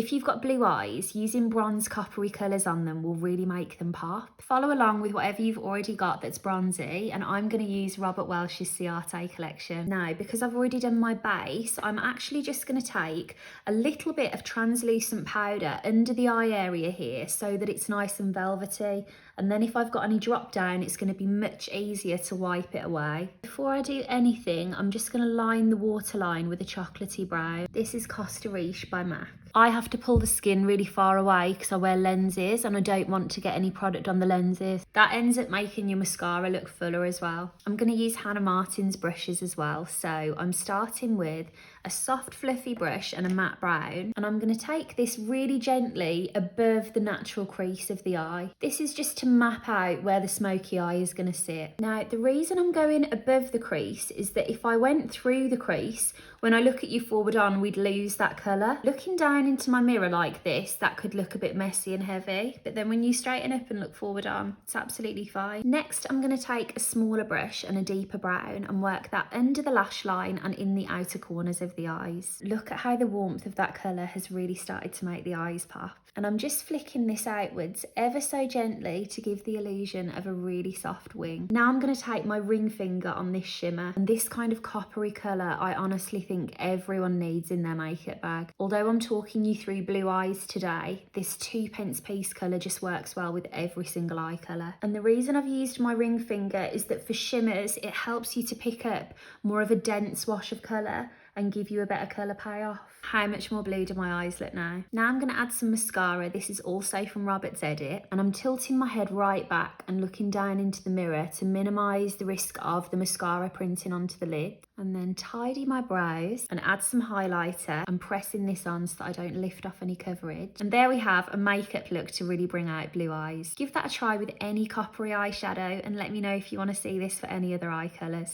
If you've got blue eyes, using bronze coppery colours on them will really make them pop. Follow along with whatever you've already got that's bronzy, and I'm going to use Robert Welsh's Ciate collection. Now, because I've already done my base, I'm actually just going to take a little bit of translucent powder under the eye area here so that it's nice and velvety, and then if I've got any drop down, it's going to be much easier to wipe it away. Before I do anything, I'm just going to line the waterline with a chocolatey brown. This is Costa Riche by MAC. I have to pull the skin really far away because I wear lenses and I don't want to get any product on the lenses. That ends up making your mascara look fuller as well. I'm going to use Hannah Martin's brushes as well. So I'm starting with a soft fluffy brush and a matte brown, and I'm going to take this really gently above the natural crease of the eye. This is just to map out where the smoky eye is going to sit. Now, the reason I'm going above the crease is that if I went through the crease, when I look at you forward on, we'd lose that colour. Looking down into my mirror like this, that could look a bit messy and heavy, but then when you straighten up and look forward on, it's absolutely fine. Next, I'm going to take a smaller brush and a deeper brown and work that under the lash line and in the outer corners of the eyes. Look at how the warmth of that colour has really started to make the eyes pop. And I'm just flicking this outwards ever so gently to give the illusion of a really soft wing. Now I'm going to take my ring finger on this shimmer, and this kind of coppery colour I honestly think everyone needs in their makeup bag. Although I'm talking you through blue eyes today, this 2p piece colour just works well with every single eye colour. And the reason I've used my ring finger is that for shimmers it helps you to pick up more of a dense wash of colour and give you a better colour payoff. How much more blue do my eyes look now? Now I'm going to add some mascara. This is also from Robert's Edit, and I'm tilting my head right back and looking down into the mirror to minimise the risk of the mascara printing onto the lid. And then tidy my brows and add some highlighter and pressing this on so that I don't lift off any coverage. And there we have a makeup look to really bring out blue eyes. Give that a try with any coppery eyeshadow and let me know if you want to see this for any other eye colours.